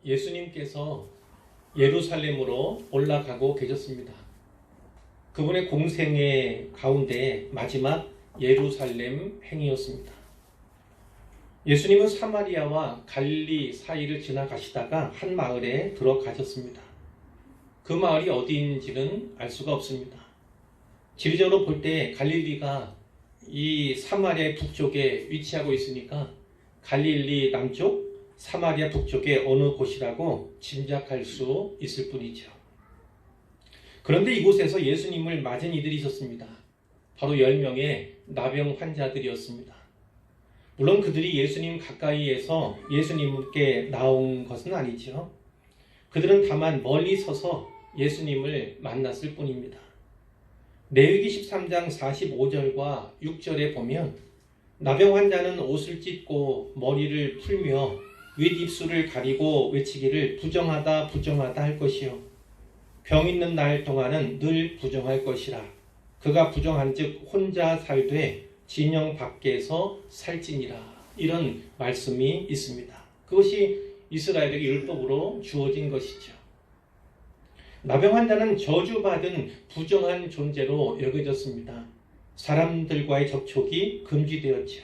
예수님께서 예루살렘으로 올라가고 계셨습니다. 그분의 공생의 가운데 마지막 예루살렘 행이었습니다. 예수님은 사마리아와 갈릴리 사이를 지나가시다가 한 마을에 들어가셨습니다. 그 마을이 어디인지는 알 수가 없습니다. 지리적으로 볼 때 갈릴리가 이 사마리아 북쪽에 위치하고 있으니까 갈릴리 남쪽, 사마리아 북쪽의 어느 곳이라고 짐작할 수 있을 뿐이죠. 그런데 이곳에서 예수님을 맞은 이들이 있었습니다. 바로 10명의 나병 환자들이었습니다. 물론 그들이 예수님 가까이에서 예수님께 나온 것은 아니죠. 그들은 다만 멀리 서서 예수님을 만났을 뿐입니다. 레위기 13장 45절과 6절에 보면 나병 환자는 옷을 찢고 머리를 풀며 윗입술을 가리고 외치기를 부정하다 부정하다 할 것이요 병 있는 날 동안은 늘 부정할 것이라. 그가 부정한즉 혼자 살되 진영 밖에서 살지니라. 이런 말씀이 있습니다. 그것이 이스라엘에게 율법으로 주어진 것이죠. 나병 환자는 저주받은 부정한 존재로 여겨졌습니다. 사람들과의 접촉이 금지되었죠.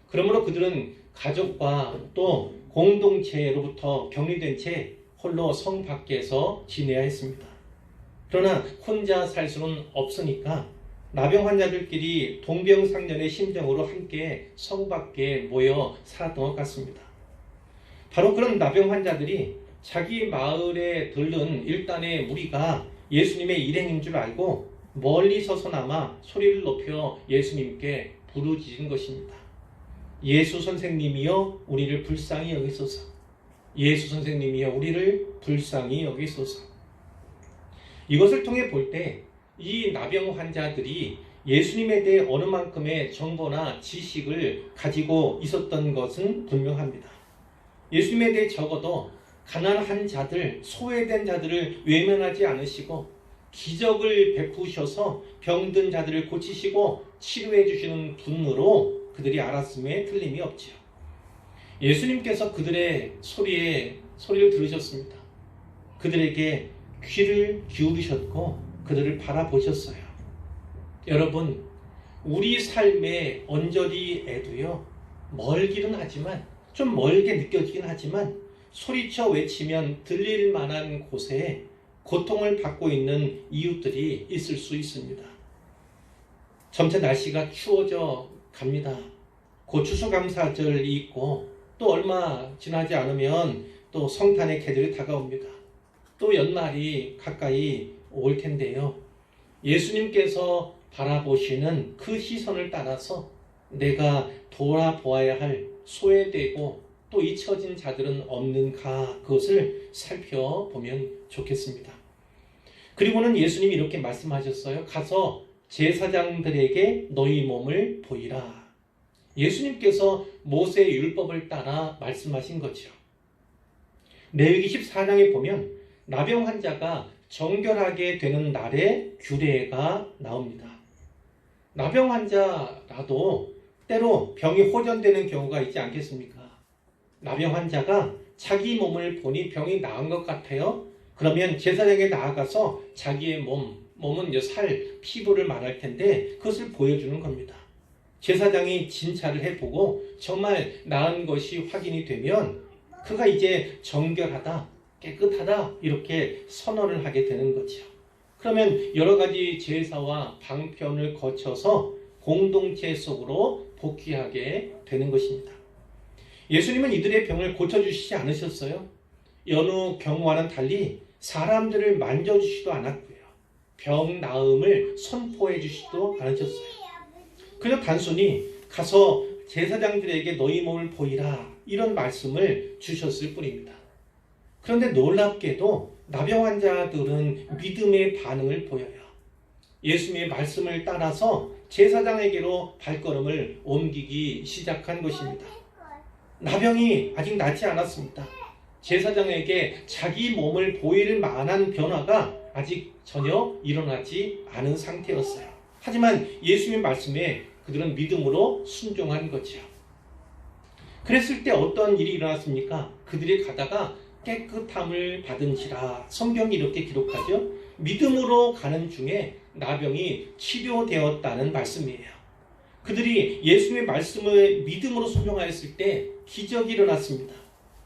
그러므로 그들은 가족과 또 공동체로부터 격리된 채 홀로 성 밖에서 지내야 했습니다. 그러나 혼자 살 수는 없으니까 나병 환자들끼리 동병상련의 심정으로 함께 성 밖에 모여 살았던 것 같습니다. 바로 그런 나병 환자들이 자기 마을에 들른 일단의 무리가 예수님의 일행인 줄 알고 멀리 서서나마 소리를 높여 예수님께 부르짖은 것입니다. 예수 선생님이여 우리를 불쌍히 여기소서. 예수 선생님이여 우리를 불쌍히 여기소서. 이것을 통해 볼 때 이 나병 환자들이 예수님에 대해 어느 만큼의 정보나 지식을 가지고 있었던 것은 분명합니다. 예수님에 대해 적어도 가난한 자들, 소외된 자들을 외면하지 않으시고 기적을 베푸셔서 병든 자들을 고치시고 치료해 주시는 분으로 그들이 알았음에 틀림이 없지요. 예수님께서 그들의 소리를 들으셨습니다. 그들에게 귀를 기울이셨고 그들을 바라보셨어요. 여러분, 우리 삶의 언저리에도요, 멀기는 하지만 좀 멀게 느껴지긴 하지만 소리쳐 외치면 들릴 만한 곳에 고통을 받고 있는 이웃들이 있을 수 있습니다. 점차 날씨가 추워져 갑니다. 곧 추수감사절이 있고 또 얼마 지나지 않으면 또 성탄의 계절이 다가옵니다. 또 연말이 가까이 올 텐데요. 예수님께서 바라보시는 그 시선을 따라서 내가 돌아보아야 할 소외되고 또 잊혀진 자들은 없는가, 그것을 살펴보면 좋겠습니다. 그리고는 예수님이 이렇게 말씀하셨어요. 가서 제사장들에게 너희 몸을 보이라. 예수님께서 모세의 율법을 따라 말씀하신 거죠. 레위기 14장에 보면 나병 환자가 정결하게 되는 날에 규례가 나옵니다. 나병 환자라도 때로 병이 호전되는 경우가 있지 않겠습니까? 나병 환자가 자기 몸을 보니 병이 나은 것 같아요. 그러면 제사장에 나아가서 자기의 몸은 살, 피부를 말할 텐데 그것을 보여주는 겁니다. 제사장이 진찰을 해보고 정말 나은 것이 확인이 되면 그가 이제 정결하다, 깨끗하다 이렇게 선언을 하게 되는 거죠. 그러면 여러 가지 제사와 방편을 거쳐서 공동체 속으로 복귀하게 되는 것입니다. 예수님은 이들의 병을 고쳐주시지 않으셨어요. 여느 경우와는 달리 사람들을 만져주시도 않았고요. 병 나음을 선포해 주시도 않으셨어요. 그냥 단순히 가서 제사장들에게 너희 몸을 보이라 이런 말씀을 주셨을 뿐입니다. 그런데 놀랍게도 나병 환자들은 믿음의 반응을 보여요. 예수님의 말씀을 따라서 제사장에게로 발걸음을 옮기기 시작한 것입니다. 나병이 아직 낫지 않았습니다. 제사장에게 자기 몸을 보일 만한 변화가 아직 전혀 일어나지 않은 상태였어요. 하지만 예수님의 말씀에 그들은 믿음으로 순종한 거죠. 그랬을 때 어떤 일이 일어났습니까? 그들이 가다가 깨끗함을 받은지라. 성경이 이렇게 기록하죠. 믿음으로 가는 중에 나병이 치료되었다는 말씀이에요. 그들이 예수님의 말씀을 믿음으로 순종하였을 때 기적이 일어났습니다.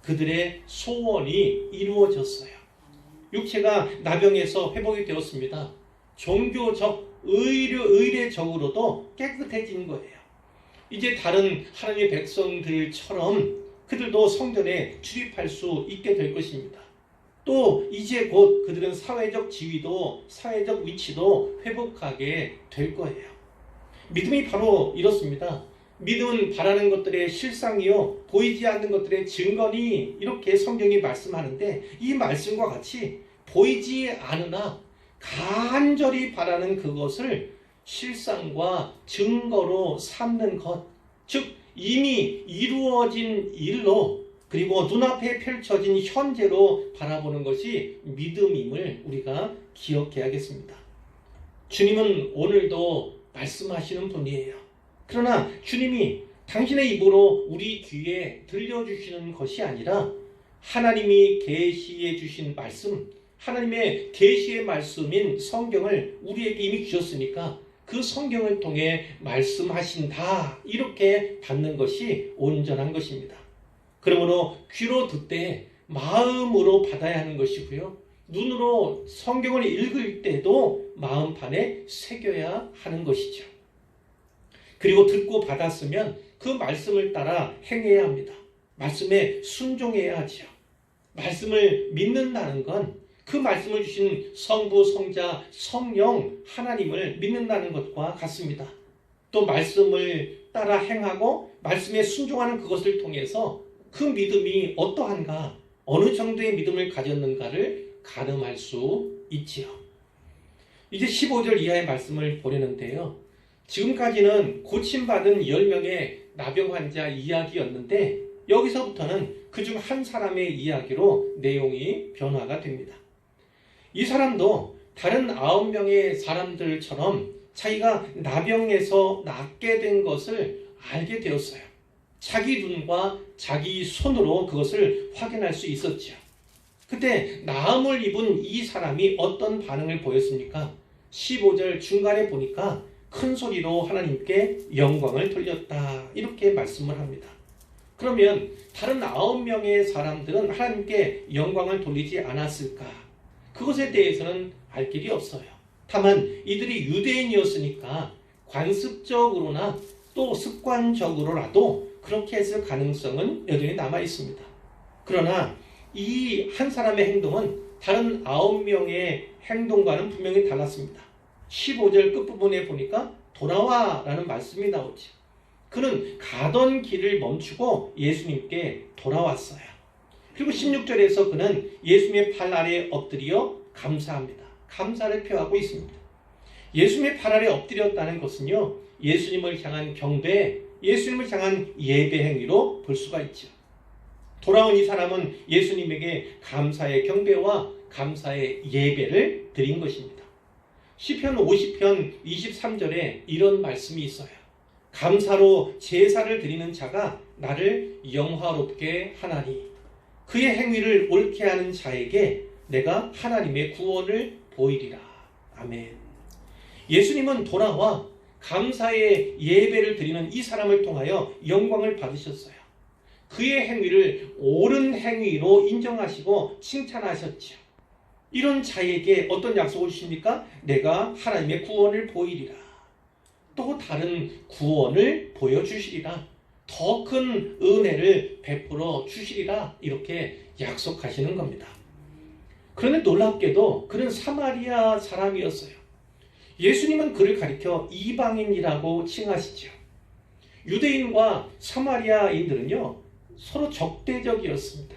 그들의 소원이 이루어졌어요. 육체가 나병에서 회복이 되었습니다. 종교적, 의례적으로도 깨끗해진 거예요. 이제 다른 하나님의 백성들처럼 그들도 성전에 출입할 수 있게 될 것입니다. 또 이제 곧 그들은 사회적 지위도 사회적 위치도 회복하게 될 거예요. 믿음이 바로 이렇습니다. 믿음은 바라는 것들의 실상이요 보이지 않는 것들의 증거니, 이렇게 성경이 말씀하는데, 이 말씀과 같이 보이지 않으나 간절히 바라는 그것을 실상과 증거로 삼는 것, 즉 이미 이루어진 일로, 그리고 눈앞에 펼쳐진 현재로 바라보는 것이 믿음임을 우리가 기억해야겠습니다. 주님은 오늘도 말씀하시는 분이에요. 그러나 주님이 당신의 입으로 우리 귀에 들려주시는 것이 아니라 하나님이 계시해 주신 말씀, 하나님의 계시의 말씀인 성경을 우리에게 이미 주셨으니까 그 성경을 통해 말씀하신다, 이렇게 받는 것이 온전한 것입니다. 그러므로 귀로 듣되 마음으로 받아야 하는 것이고요, 눈으로 성경을 읽을 때도 마음판에 새겨야 하는 것이죠. 그리고 듣고 받았으면 그 말씀을 따라 행해야 합니다. 말씀에 순종해야 하죠. 말씀을 믿는다는 건 그 말씀을 주신 성부, 성자, 성령 하나님을 믿는다는 것과 같습니다. 또 말씀을 따라 행하고 말씀에 순종하는 그것을 통해서 그 믿음이 어떠한가, 어느 정도의 믿음을 가졌는가를 가늠할 수 있지요. 이제 15절 이하의 말씀을 보려는데요. 지금까지는 고침받은 10명의 나병 환자 이야기였는데, 여기서부터는 그중 한 사람의 이야기로 내용이 변화가 됩니다. 이 사람도 다른 9명의 사람들처럼 자기가 나병에서 낫게 된 것을 알게 되었어요. 자기 눈과 자기 손으로 그것을 확인할 수 있었죠. 그때 나음을 입은 이 사람이 어떤 반응을 보였습니까? 15절 중간에 보니까 큰 소리로 하나님께 영광을 돌렸다, 이렇게 말씀을 합니다. 그러면 다른 9명의 사람들은 하나님께 영광을 돌리지 않았을까? 그것에 대해서는 알 길이 없어요. 다만 이들이 유대인이었으니까 관습적으로나 또 습관적으로라도 그렇게 했을 가능성은 여전히 남아 있습니다. 그러나 이 한 사람의 행동은 다른 9명의 행동과는 분명히 달랐습니다. 15절 끝부분에 보니까 돌아와 라는 말씀이 나오죠. 그는 가던 길을 멈추고 예수님께 돌아왔어요. 그리고 16절에서 그는 예수님의 팔 아래에 엎드려 감사합니다. 감사를 표하고 있습니다. 예수님의 팔 아래에 엎드렸다는 것은요, 예수님을 향한 경배, 예수님을 향한 예배 행위로 볼 수가 있죠. 돌아온 이 사람은 예수님에게 감사의 경배와 감사의 예배를 드린 것입니다. 시편 50편 23절에 이런 말씀이 있어요. 감사로 제사를 드리는 자가 나를 영화롭게 하나니 그의 행위를 옳게 하는 자에게 내가 하나님의 구원을 보이리라. 아멘. 예수님은 돌아와 감사의 예배를 드리는 이 사람을 통하여 영광을 받으셨어요. 그의 행위를 옳은 행위로 인정하시고 칭찬하셨죠. 이런 자에게 어떤 약속을 주십니까? 내가 하나님의 구원을 보이리라. 또 다른 구원을 보여주시리라. 더 큰 은혜를 베풀어 주시리라. 이렇게 약속하시는 겁니다. 그런데 놀랍게도 그는 사마리아 사람이었어요. 예수님은 그를 가리켜 이방인이라고 칭하시죠. 유대인과 사마리아인들은요, 서로 적대적이었습니다.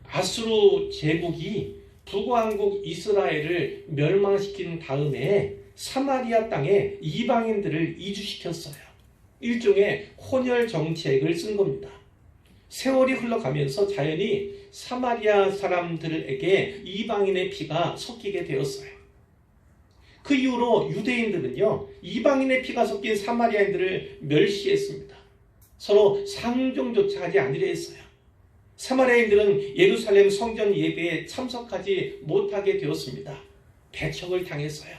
아수르 제국이 북왕국 이스라엘을 멸망시킨 다음에 사마리아 땅에 이방인들을 이주시켰어요. 일종의 혼혈 정책을 쓴 겁니다. 세월이 흘러가면서 자연히 사마리아 사람들에게 이방인의 피가 섞이게 되었어요. 그 이후로 유대인들은요, 이방인의 피가 섞인 사마리아인들을 멸시했습니다. 서로 상종조차 하지 않으려 했어요. 사마리아인들은 예루살렘 성전 예배에 참석하지 못하게 되었습니다. 배척을 당했어요.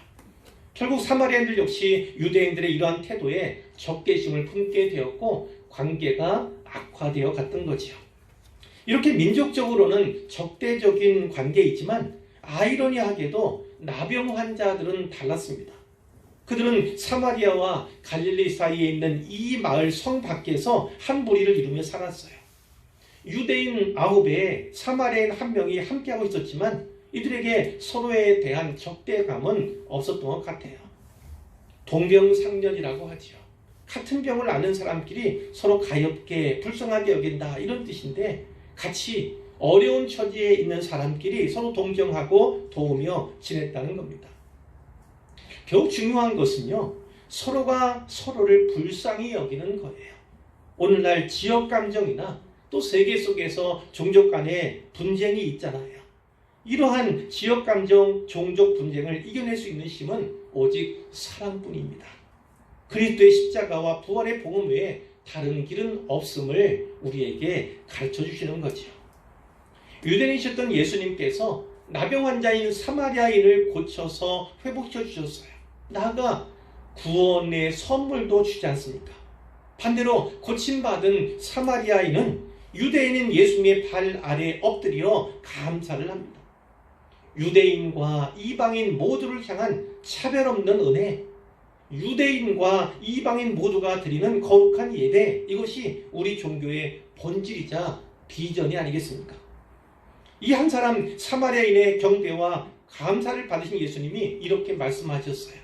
결국 사마리아인들 역시 유대인들의 이러한 태도에 적개심을 품게 되었고 관계가 악화되어 갔던 거지요. 이렇게 민족적으로는 적대적인 관계이지만 아이러니하게도 나병 환자들은 달랐습니다. 그들은 사마리아와 갈릴리 사이에 있는 이 마을 성 밖에서 한 무리를 이루며 살았어요. 유대인 9에 사마리아인 1명이 함께하고 있었지만 이들에게 서로에 대한 적대감은 없었던 것 같아요. 동병상련이라고 하지요. 같은 병을 앓는 사람끼리 서로 가엾게 불쌍하게 여긴다, 이런 뜻인데 같이 어려운 처지에 있는 사람끼리 서로 동정하고 도우며 지냈다는 겁니다. 더욱 중요한 것은요, 서로가 서로를 불쌍히 여기는 거예요. 오늘날 지역 감정이나 또 세계 속에서 종족 간의 분쟁이 있잖아요. 이러한 지역 감정, 종족 분쟁을 이겨낼 수 있는 힘은 오직 사랑뿐입니다. 그리스도의 십자가와 부활의 복음 외에 다른 길은 없음을 우리에게 가르쳐 주시는 거죠. 유대인이셨던 예수님께서 나병 환자인 사마리아인을 고쳐서 회복시켜 주셨어요. 나아가 구원의 선물도 주지 않습니까? 반대로 고침받은 사마리아인은 유대인인 예수님의 발 아래 엎드려 감사를 합니다. 유대인과 이방인 모두를 향한 차별 없는 은혜, 유대인과 이방인 모두가 드리는 거룩한 예배, 이것이 우리 종교의 본질이자 비전이 아니겠습니까? 이 한 사람 사마리아인의 경배와 감사를 받으신 예수님이 이렇게 말씀하셨어요.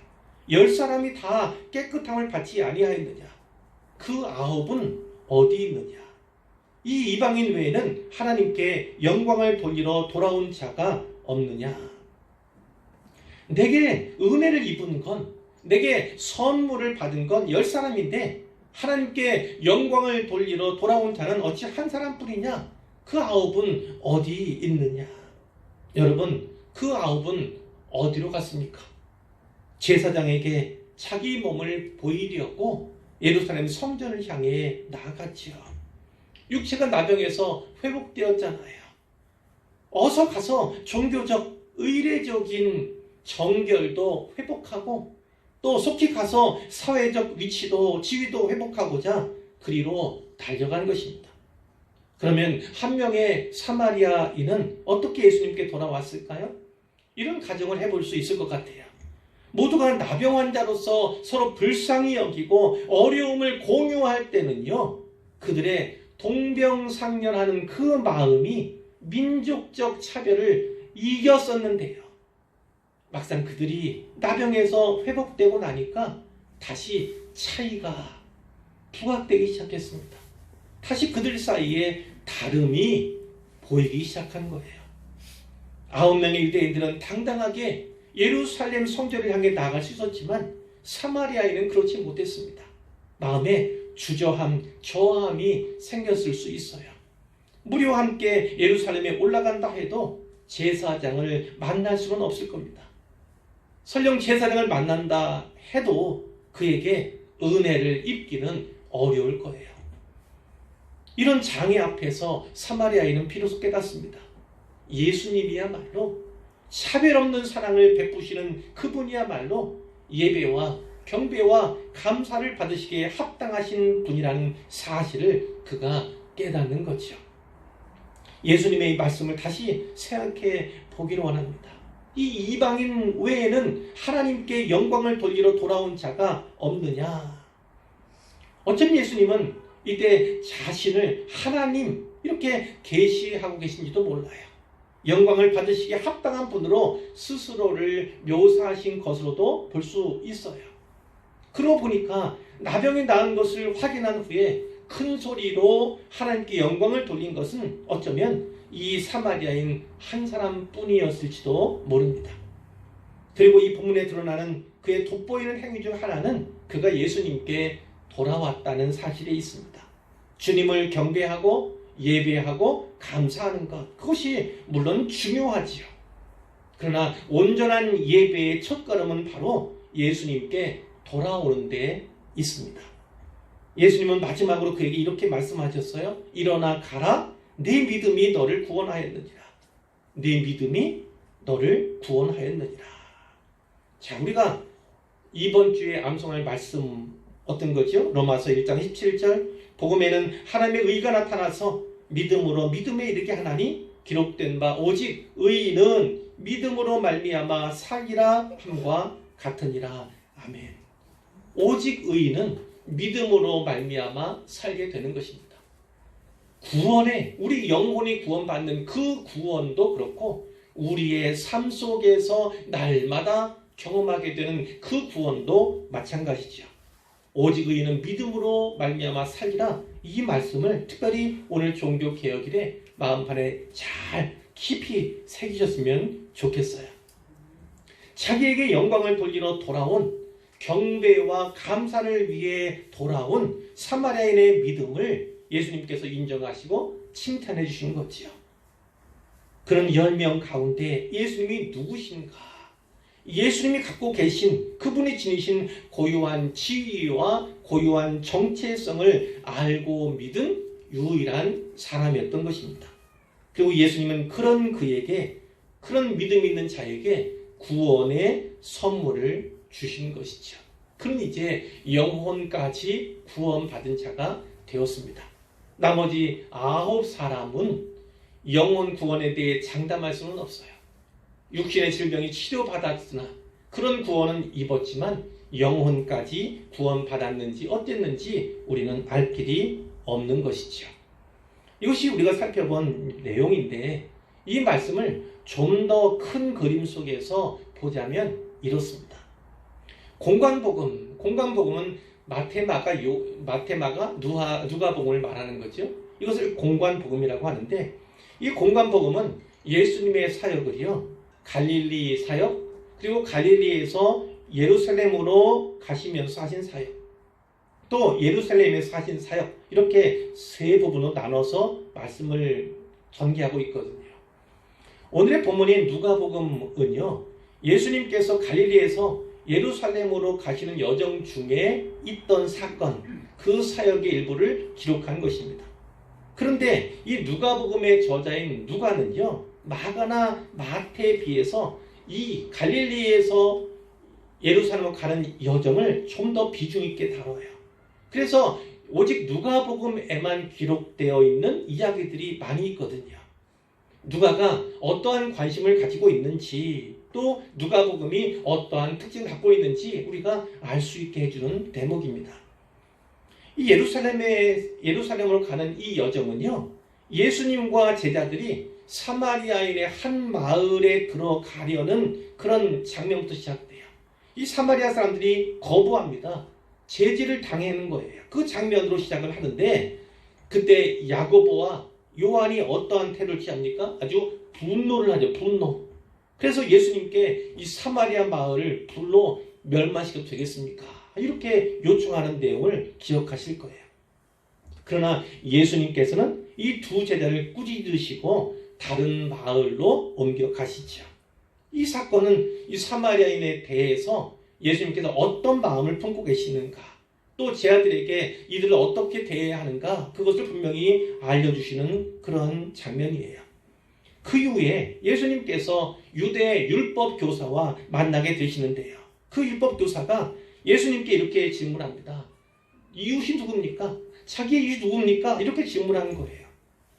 10사람이 다 깨끗함을 받지 아니하였느냐? 그 9은 어디 있느냐? 이 이방인 외에는 하나님께 영광을 돌리러 돌아온 자가 없느냐? 내게 은혜를 입은 건, 내게 선물을 받은 건 10사람인데 하나님께 영광을 돌리러 돌아온 자는 어찌 한 사람뿐이냐? 그 9은 어디 있느냐? 여러분, 그 9은 어디로 갔습니까? 제사장에게 자기 몸을 보이려고 예루살렘 성전을 향해 나아갔지요. 육체가 나병에서 회복되었잖아요. 어서 가서 종교적, 의례적인 정결도 회복하고 또 속히 가서 사회적 위치도 지위도 회복하고자 그리로 달려간 것입니다. 그러면 한 명의 사마리아인은 어떻게 예수님께 돌아왔을까요? 이런 가정을 해볼 수 있을 것 같아요. 모두가 나병 환자로서 서로 불쌍히 여기고 어려움을 공유할 때는요, 그들의 동병상련하는 그 마음이 민족적 차별을 이겼었는데요. 막상 그들이 나병에서 회복되고 나니까 다시 차이가 부각되기 시작했습니다. 다시 그들 사이에 다름이 보이기 시작한 거예요. 9명의 유대인들은 당당하게 예루살렘 성전을 향해 나아갈 수 있었지만 사마리아인은 그렇지 못했습니다. 마음에 주저함, 저함이 생겼을 수 있어요. 무리와 함께 예루살렘에 올라간다 해도 제사장을 만날 수는 없을 겁니다. 설령 제사장을 만난다 해도 그에게 은혜를 입기는 어려울 거예요. 이런 장애 앞에서 사마리아인은 비로소 깨닫습니다. 예수님이야말로 차별 없는 사랑을 베푸시는 그분이야말로 예배와 경배와 감사를 받으시기에 합당하신 분이라는 사실을 그가 깨닫는 거죠. 예수님의 이 말씀을 다시 생각해 보기를 원합니다. 이 이방인 외에는 하나님께 영광을 돌리러 돌아온 자가 없느냐? 어쩜 예수님은 이때 자신을 하나님 이렇게 계시하고 계신지도 몰라요. 영광을 받으시기에 합당한 분으로 스스로를 묘사하신 것으로도 볼 수 있어요. 그러고 보니까 나병이 나은 것을 확인한 후에 큰 소리로 하나님께 영광을 돌린 것은 어쩌면 이 사마리아인 한 사람뿐이었을지도 모릅니다. 그리고 이 본문에 드러나는 그의 돋보이는 행위 중 하나는 그가 예수님께 돌아왔다는 사실에 있습니다. 주님을 경배하고 예배하고 감사하는 것, 그것이 물론 중요하지요. 그러나 온전한 예배의 첫걸음은 바로 예수님께 돌아오는 데 있습니다. 예수님은 마지막으로 그에게 이렇게 말씀하셨어요. 일어나 가라, 네 믿음이 너를 구원하였느니라. 네 믿음이 너를 구원하였느니라. 자, 우리가 이번 주에 암송할 말씀 어떤 거죠? 로마서 1장 17절. 복음에는 하나님의 의가 나타나서 믿음으로 믿음에 이르게 하나니 기록된 바 오직 의인은 믿음으로 말미암아 살리라 함과 같으니라. 아멘. 오직 의인은 믿음으로 말미암아 살게 되는 것입니다. 구원에 우리 영혼이 구원받는 그 구원도 그렇고 우리의 삶 속에서 날마다 경험하게 되는 그 구원도 마찬가지죠. 오직 의인은 믿음으로 말미암아 살리라. 이 말씀을 특별히 오늘 종교개혁일에 마음판에 잘 깊이 새기셨으면 좋겠어요. 자기에게 영광을 돌리러 돌아온 경배와 감사를 위해 돌아온 사마리아인의 믿음을 예수님께서 인정하시고 칭찬해 주신 거지요. 그런 10명 가운데 예수님이 누구신가? 예수님이 갖고 계신 그분이 지니신 고유한 지위와 고유한 정체성을 알고 믿은 유일한 사람이었던 것입니다. 그리고 예수님은 그런 그에게, 그런 믿음 있는 자에게 구원의 선물을 주신 것이죠. 그는 이제 영혼까지 구원받은 자가 되었습니다. 나머지 9사람은 영혼 구원에 대해 장담할 수는 없어요. 육신의 질병이 치료받았으나 그런 구원은 입었지만 영혼까지 구원받았는지 어땠는지 우리는 알 길이 없는 것이죠. 이것이 우리가 살펴본 내용인데 이 말씀을 좀 더 큰 그림 속에서 보자면 이렇습니다. 공관복음은 마태마가 누가복음을 말하는 거죠. 이것을 공관복음이라고 하는데 이 공관복음은 예수님의 사역을요, 갈릴리 사역, 그리고 갈릴리에서 예루살렘으로 가시면서 하신 사역, 또 예루살렘에서 하신 사역, 이렇게 세 부분으로 나눠서 말씀을 전개하고 있거든요. 오늘의 본문인 누가복음은요, 예수님께서 갈릴리에서 예루살렘으로 가시는 여정 중에 있던 사건, 그 사역의 일부를 기록한 것입니다. 그런데 이 누가복음의 저자인 누가는요, 마가나 마태에 비해서 이 갈릴리에서 예루살렘으로 가는 여정을 좀 더 비중 있게 다뤄요. 그래서 오직 누가복음에만 기록되어 있는 이야기들이 많이 있거든요. 누가가 어떠한 관심을 가지고 있는지, 또 누가복음이 어떠한 특징을 갖고 있는지 우리가 알 수 있게 해주는 대목입니다. 이 예루살렘으로 가는 이 여정은요, 예수님과 제자들이 사마리아인의 한 마을에 들어가려는 그런 장면부터 시작돼요. 이 사마리아 사람들이 거부합니다. 제지를 당하는 거예요. 그 장면으로 시작을 하는데 그때 야고보와 요한이 어떠한 태도를 취합니까? 아주 분노를 하죠. 분노. 그래서 예수님께 이 사마리아 마을을 불로 멸망시켜도 되겠습니까? 이렇게 요청하는 내용을 기억하실 거예요. 그러나 예수님께서는 이 두 제자를 꾸짖으시고 다른 마을로 옮겨가시죠. 이 사건은 이 사마리아인에 대해서 예수님께서 어떤 마음을 품고 계시는가, 또 제자들에게 이들을 어떻게 대해야 하는가, 그것을 분명히 알려주시는 그런 장면이에요. 그 이후에 예수님께서 유대 율법 교사와 만나게 되시는데요. 그 율법 교사가 예수님께 이렇게 질문합니다. 이웃이 누굽니까? 자기의 이웃이 누굽니까? 이렇게 질문하는 거예요.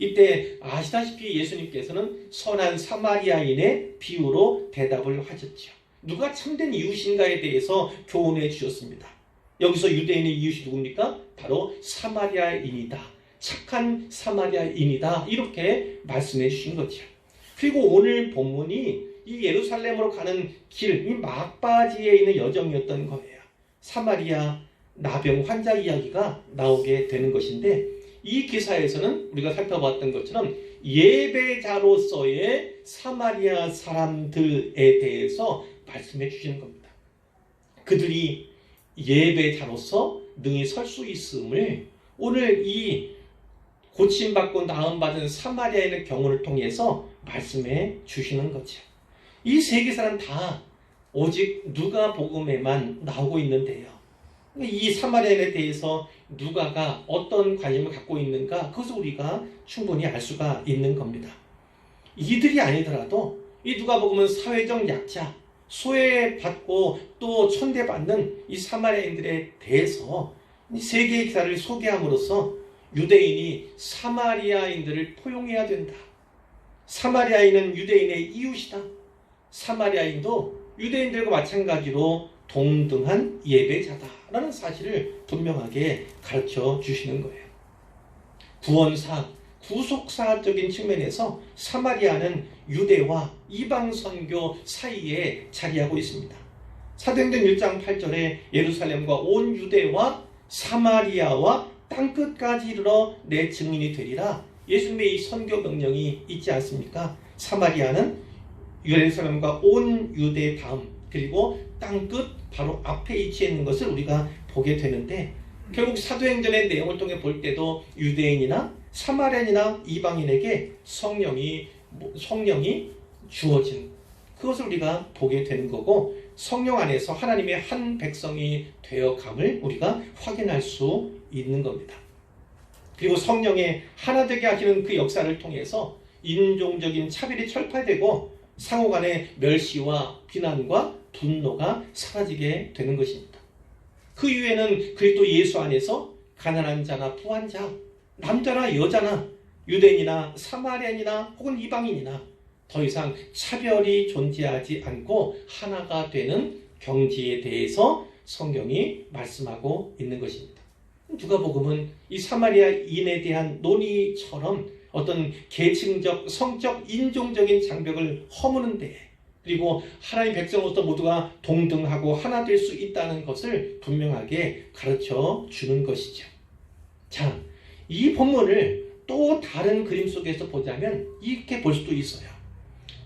이때 아시다시피 예수님께서는 선한 사마리아인의 비유로 대답을 하셨죠. 누가 참된 이웃인가에 대해서 교훈해 주셨습니다. 여기서 유대인의 이웃이 누굽니까? 바로 사마리아인이다. 착한 사마리아인이다. 이렇게 말씀해 주신 거죠. 그리고 오늘 본문이 이 예루살렘으로 가는 길, 이 막바지에 있는 여정이었던 거예요. 사마리아 나병 환자 이야기가 나오게 되는 것인데 이 기사에서는 우리가 살펴봤던 것처럼 예배자로서의 사마리아 사람들에 대해서 말씀해 주시는 겁니다. 그들이 예배자로서 능히 설 수 있음을 오늘 이 고침받고 나음받은 사마리아인의 경우를 통해서 말씀해 주시는 거죠. 이 세 기사는 다 오직 누가복음에만 나오고 있는데요. 이 사마리아인에 대해서 누가가 어떤 관심을 갖고 있는가, 그것을 우리가 충분히 알 수가 있는 겁니다. 이들이 아니더라도 이 누가복음은 사회적 약자, 소외받고 또 천대받는 이 사마리아인들에 대해서 세계의 기사를 소개함으로써 유대인이 사마리아인들을 포용해야 된다. 사마리아인은 유대인의 이웃이다. 사마리아인도 유대인들과 마찬가지로 동등한 예배자다라는 사실을 분명하게 가르쳐 주시는 거예요. 구원사, 구속사적인 측면에서 사마리아는 유대와 이방 선교 사이에 자리하고 있습니다. 사도행전 1장 8절에 예루살렘과 온 유대와 사마리아와 땅끝까지 이르러 내 증인이 되리라, 예수님의 이 선교 명령이 있지 않습니까? 사마리아는 예루살렘과 온 유대 다음, 그리고 땅끝 바로 앞에 위치해 있는 것을 우리가 보게 되는데, 결국 사도행전의 내용을 통해 볼 때도 유대인이나 사마리아인이나 이방인에게 성령이 주어진 그것을 우리가 보게 되는 거고, 성령 안에서 하나님의 한 백성이 되어감을 우리가 확인할 수 있는 겁니다. 그리고 성령의 하나 되게 하시는 그 역사를 통해서 인종적인 차별이 철폐되고 상호 간의 멸시와 비난과 분노가 사라지게 되는 것입니다. 그 이후에는 그리스도 예수 안에서 가난한 자나 부한 자, 남자나 여자나 유대인이나 사마리아인이나 혹은 이방인이나 더 이상 차별이 존재하지 않고 하나가 되는 경지에 대해서 성경이 말씀하고 있는 것입니다. 누가복음은 이 사마리아인에 대한 논의처럼 어떤 계층적, 성적, 인종적인 장벽을 허무는데, 그리고 하나님 백성으로서 모두가 동등하고 하나 될 수 있다는 것을 분명하게 가르쳐 주는 것이죠. 자, 이 본문을 또 다른 그림 속에서 보자면 이렇게 볼 수도 있어요.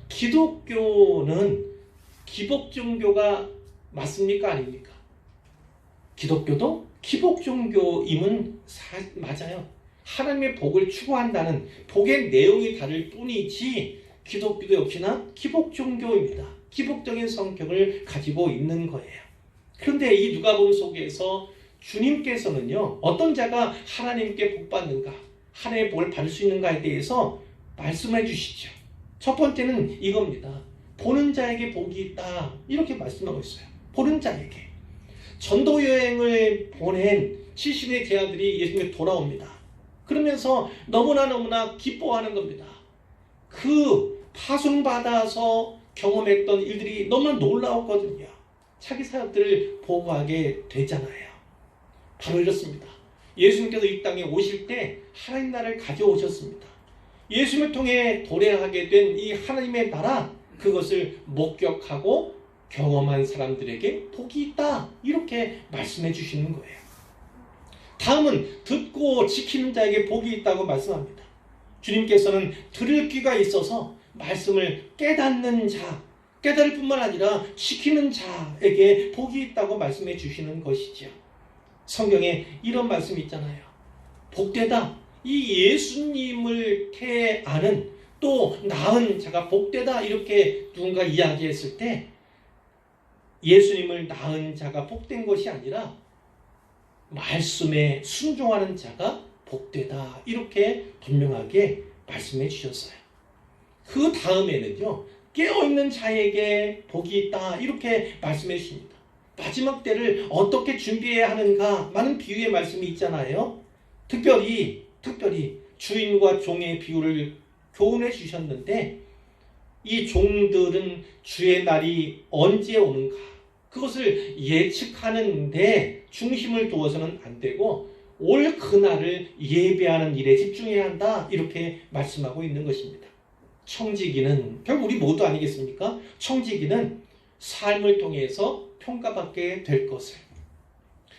기독교는 기복종교가 맞습니까? 아닙니까? 기독교도 기복종교임은 맞아요. 하나님의 복을 추구한다는 복의 내용이 다를 뿐이지 기독교도 역시나 기복종교입니다. 기복적인 성격을 가지고 있는 거예요. 그런데 이 누가복음 속에서 주님께서는요, 어떤 자가 하나님께 복 받는가, 하나님의 복을 받을 수 있는가에 대해서 말씀해 주시죠. 첫 번째는 이겁니다. 보는 자에게 복이 있다, 이렇게 말씀하고 있어요. 보는 자에게. 전도 여행을 보낸 70의 제자들이 예수님께 돌아옵니다. 그러면서 너무나 기뻐하는 겁니다. 그 파송받아서 경험했던 일들이 너무나 놀라웠거든요. 자기 사역들을 보고하게 되잖아요. 바로 이렇습니다. 예수님께서 이 땅에 오실 때 하나님 나라를 가져오셨습니다. 예수님을 통해 도래하게 된 이 하나님의 나라, 그것을 목격하고 경험한 사람들에게 복이 있다, 이렇게 말씀해 주시는 거예요. 다음은 듣고 지키는 자에게 복이 있다고 말씀합니다. 주님께서는 들을 귀가 있어서 말씀을 깨닫는 자, 깨달을 뿐만 아니라 지키는 자에게 복이 있다고 말씀해 주시는 것이죠. 성경에 이런 말씀이 있잖아요. 복되다, 이 예수님을 태아는 또 낳은 자가 복되다, 이렇게 누군가 이야기했을 때 예수님을 낳은 자가 복된 것이 아니라 말씀에 순종하는 자가 복되다, 이렇게 분명하게 말씀해 주셨어요. 그 다음에는요, 깨어있는 자에게 복이 있다, 이렇게 말씀해 주십니다. 마지막 때를 어떻게 준비해야 하는가, 많은 비유의 말씀이 있잖아요. 특별히 주인과 종의 비유를 교훈해 주셨는데, 이 종들은 주의 날이 언제 오는가, 그것을 예측하는데 중심을 두어서는 안 되고 올 그날을 예배하는 일에 집중해야 한다, 이렇게 말씀하고 있는 것입니다. 청지기는 결국 우리 모두 아니겠습니까? 청지기는 삶을 통해서 평가받게 될 것을,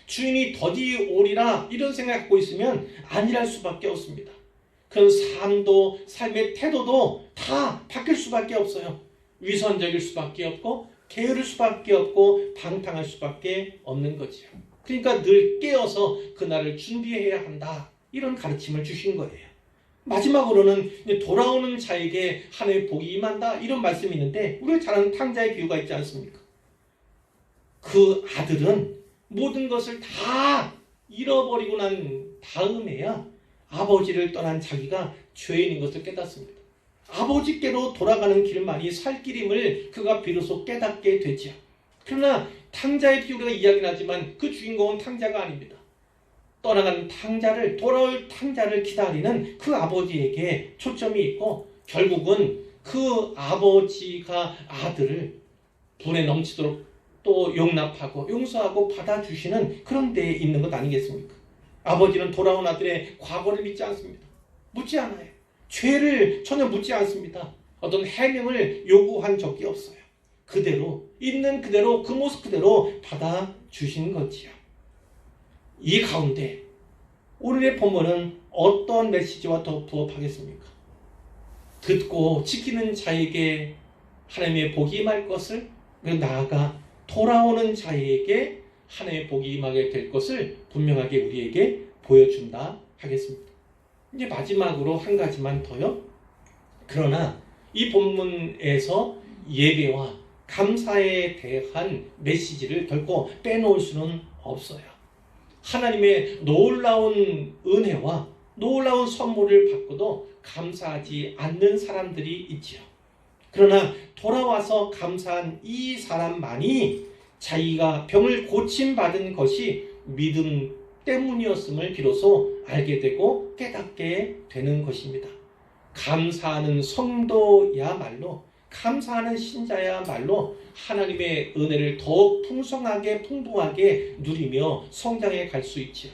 주인이 더디 오리라 이런 생각 갖고 있으면 안일할 수밖에 없습니다. 그런 삶도, 삶의 태도도 다 바뀔 수밖에 없어요. 위선적일 수밖에 없고 게으를 수밖에 없고 방탕할 수밖에 없는 거죠. 그러니까 늘 깨어서 그날을 준비해야 한다, 이런 가르침을 주신 거예요. 마지막으로는 돌아오는 자에게 하나님의 복이 임한다, 이런 말씀이 있는데, 우리가 잘 아는 탕자의 비유가 있지 않습니까? 그 아들은 모든 것을 다 잃어버리고 난 다음에야 아버지를 떠난 자기가 죄인인 것을 깨닫습니다. 아버지께로 돌아가는 길만이 살 길임을 그가 비로소 깨닫게 되지요. 그러나 탕자의 비유가 이야기는 하지만 그 주인공은 탕자가 아닙니다. 떠나간 탕자를, 돌아올 탕자를 기다리는 그 아버지에게 초점이 있고, 결국은 그 아버지가 아들을 분에 넘치도록 또 용납하고 용서하고 받아주시는 그런 데에 있는 것 아니겠습니까? 아버지는 돌아온 아들의 과거를 믿지 않습니다. 묻지 않아요. 죄를 전혀 묻지 않습니다. 어떤 해명을 요구한 적이 없어요. 그대로, 있는 그대로, 그 모습 그대로 받아주신 거지요. 이 가운데 오늘의 본문은 어떤 메시지와 더 부합하겠습니까? 듣고 지키는 자에게 하나님의 복이 임할 것을, 나아가 돌아오는 자에게 하나님의 복이 임하게 될 것을 분명하게 우리에게 보여준다 하겠습니다. 이제 마지막으로 한 가지만 더요. 그러나 이 본문에서 예배와 감사에 대한 메시지를 결코 빼놓을 수는 없어요. 하나님의 놀라운 은혜와 놀라운 선물을 받고도 감사하지 않는 사람들이 있지요. 그러나 돌아와서 감사한 이 사람만이 자기가 병을 고침받은 것이 믿음 때문이었음을 비로소 알게 되고 깨닫게 되는 것입니다. 감사하는 성도야말로, 감사하는 신자야말로 하나님의 은혜를 더욱 풍성하게 풍부하게 누리며 성장해 갈 수 있지요.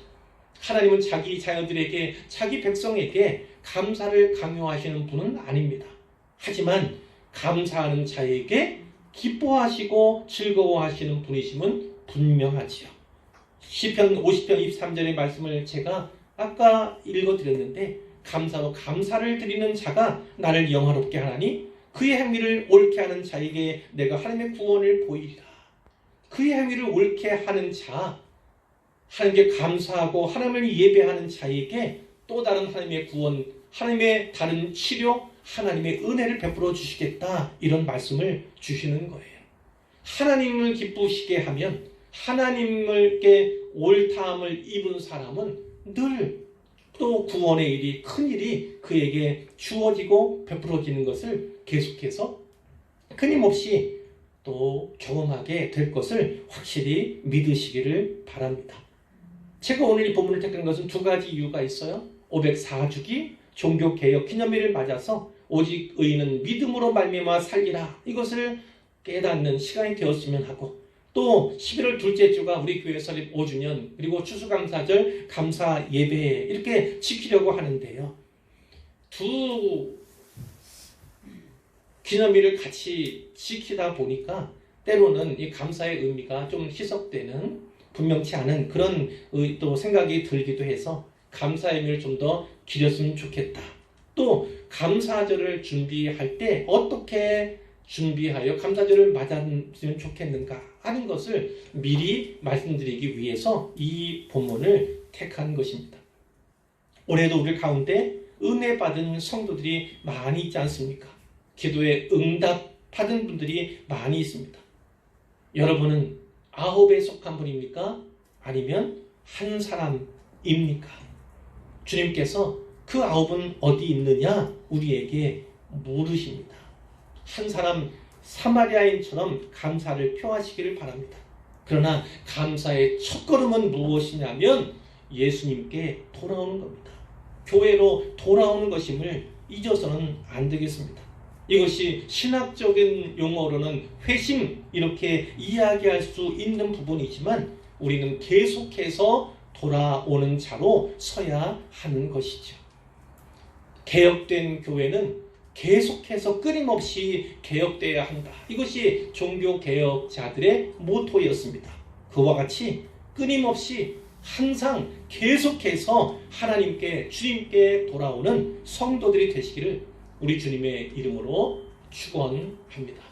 하나님은 자기 자녀들에게, 자기 백성에게 감사를 강요하시는 분은 아닙니다. 하지만 감사하는 자에게 기뻐하시고 즐거워하시는 분이심은 분명하지요. 시편 50편 23절의 말씀을 제가 아까 읽어드렸는데, 감사로 감사를 드리는 자가 나를 영화롭게 하나니 그의 행위를 옳게 하는 자에게 내가 하나님의 구원을 보이리라. 그의 행위를 옳게 하는 자, 하나님께 감사하고 하나님을 예배하는 자에게 또 다른 하나님의 구원, 하나님의 다른 치료, 하나님의 은혜를 베풀어 주시겠다, 이런 말씀을 주시는 거예요. 하나님을 기쁘시게 하면, 하나님께 옳다함을 입은 사람은 늘 또 구원의 일이, 큰 일이 그에게 주어지고 베풀어지는 것을 계속해서 끊임없이 또 경험하게 될 것을 확실히 믿으시기를 바랍니다. 제가 오늘 이 본문을 택한 것은 두 가지 이유가 있어요. 504주기 종교개혁 기념일을 맞아서 오직 의인은 믿음으로 말미암아 살리라, 이것을 깨닫는 시간이 되었으면 하고, 또 11월 둘째 주가 우리 교회 설립 5주년, 그리고 추수감사절 감사 예배, 이렇게 지키려고 하는데요. 두 기념일을 같이 지키다 보니까 때로는 이 감사의 의미가 좀 희석되는, 분명치 않은 그런 또 생각이 들기도 해서 감사의 의미를 좀 더 기렸으면 좋겠다. 또 감사절을 준비할 때 어떻게 준비하여 감사절을 맞았으면 좋겠는가 하는 것을 미리 말씀드리기 위해서 이 본문을 택한 것입니다. 올해도 우리 가운데 은혜 받은 성도들이 많이 있지 않습니까? 기도에 응답 받은 분들이 많이 있습니다. 여러분은 9에 속한 분입니까? 아니면 한 사람입니까? 주님께서 그 9은 어디 있느냐 우리에게 물으십니다. 한 사람 사마리아인처럼 감사를 표하시기를 바랍니다. 그러나 감사의 첫걸음은 무엇이냐면 예수님께 돌아오는 겁니다. 교회로 돌아오는 것임을 잊어서는 안 되겠습니다. 이것이 신학적인 용어로는 회심, 이렇게 이야기할 수 있는 부분이지만 우리는 계속해서 돌아오는 자로 서야 하는 것이죠. 개혁된 교회는 계속해서 끊임없이 개혁되어야 한다. 이것이 종교개혁자들의 모토였습니다. 그와 같이 끊임없이 항상 계속해서 하나님께, 주님께 돌아오는 성도들이 되시기를 우리 주님의 이름으로 축원합니다.